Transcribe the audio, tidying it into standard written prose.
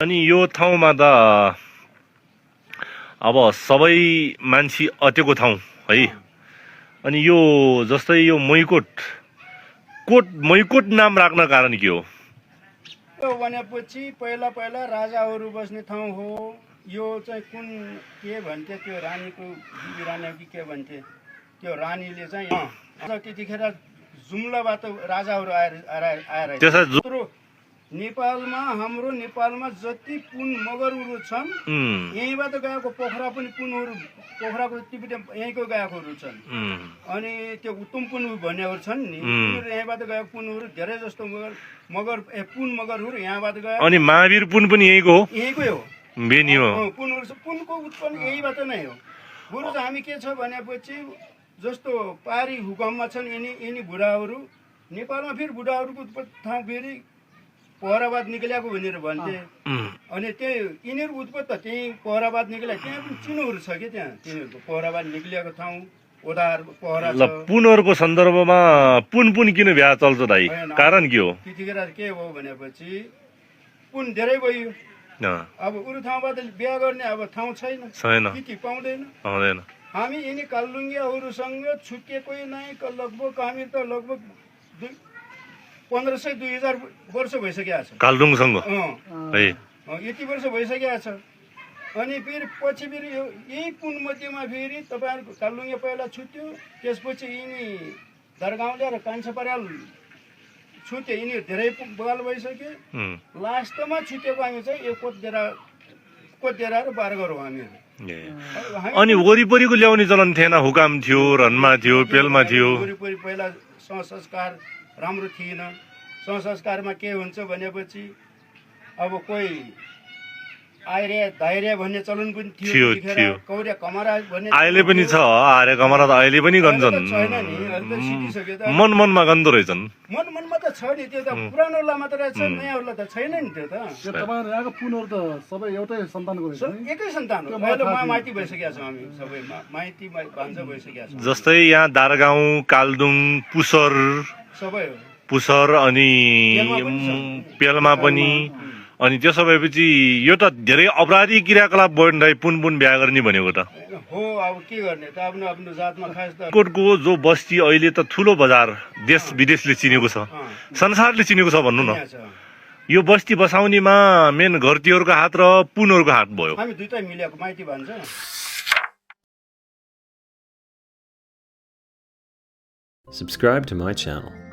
अनि यो ठाउँमा त अब सबै मान्छे अटेको ठाउँ है। अनि यो जस्तै यो मैकोट नाम राख्न कारण के हो? यो भनेपछि पहिला पहिला राजाहरू बस्ने ठाउँ हो। यो चाहिँ कुन के भन्थे त्यो रानीको बिबी रानी कि के भन्थे त्यो रानीले चाहिँ त्यतिखेर जुम्लाबाट राजाहरू आएर त्यत्रो नेपालमा हाम्रो नेपालमा जति पुन मगरहरू छन् यहीँबाट गएको पोखरा पनि पोखराको टिपिटे यहीँको गएकोहरू छन्। अनि त्यो उत्तम पुन भन्नेहरू छन् नि यहीँबाट गएको पुनहरू धेरै जस्तो पुन मगरहरू यहाँबाट गए। अनि महावीर पुन पनि यहीँको हो? यहीँकै हो बेनी हो। पुनको उत्पन्न यहीँबाट नै हो। बरु चाहिँ हामी के छ भनेपछि जस्तो पारी हुकुममा छन् यिनी बुढाहरू नेपालमा फेरि बुढाहरूको ठाउँ फेरि पोखराबाट निक्लेको भनेर भन्थे। अनि त्यही यिनीहरू उत्पत्ति त्यही पोखराबाट निक्ले त्यहाँ पनि चिनोहरू छ कि त्यहाँ तिनीहरूको पोखराबाट निक्लिएको ठाउँ ओदार पोखरा छ। पुनहरूको सन्दर्भमा पुन किन बिहा चल्छ दाइ? कारण के हो? त्यतिखेर के हो भनेपछि पुन धेरै भयो। अब अरू ठाउँबाट बिहा गर्ने अब ठाउँ छैन कि पाउँदैन। हामी यिनी कालुङ्गेहरूसँग छुट्टिएको नै लगभग हामी त लगभग 1500-2000 वर्ष भइसकेको छ कालुङसँग यति वर्ष भइसकेको छ। अनि फेरि पछि फेरि यही पुन मध्येमा फेरि तपाईँहरूको कालुङ्गे पहिला छुट्यो, त्यसपछि यिनी दरगाउँले र कान्छा पराल छुट्यो। यिनीहरू धेरै बगाल भइसक्यो। लास्टमा छुटेको हामी चाहिँ यो कोतेरा र बारगर हो हामीहरू। अनि वरिपरिको ल्याउने चलन थिएन? हुकाम थियो, रनमा थियो, पेलमा थियो। वरिपरि पहिला संस्कार राम्रो थिएन। संस्कारमा के हुन्छ भनेपछि अब कोही आर्य दाइर्य भन्ने चलन पनि थियो। कौर्य कमरा भन्ने अहिले पनि छ। आर्य कमरा त अहिले पनि गन्छन्। मनमा गन्दो रहेछन्। मनमा त छ नि, त्यो त पुरानोलाई मात्र छ, नयाँहरूलाई त छैन नि। त्यो त तपाईहरु यहाँको पुनहरु त सबै एउटै सन्तानको रहेछ नि? एकै सन्तान हो। अहिले माइती भइसकेका छौँ हामी सबै माइती भान्जा भइसकेका छौँ। जस्तै यहाँ दारगाउँ, कालदुङ, पुसर सबै हो। पुसर अनि पेलमा पनि। अनि त्यसो भएपछि यो त धेरै अपराधी क्रियाकलाप भयो पुन बिहा गर्ने भनेको त हो। अब के गर्ने त आफ्नो आफ्नो जातमा खास त कोटको जो बस्ती अहिले त ठुलो बजार देश विदेशले चिनेको छ, संसारले चिनेको छ भन्नु न। यो बस्ती बसाउनेमा मेन घरतीहरूको हात र पुनहरूको हात भयो। हामी दुईटै मिलेको माइती भन्छ। Subscribe to my channel.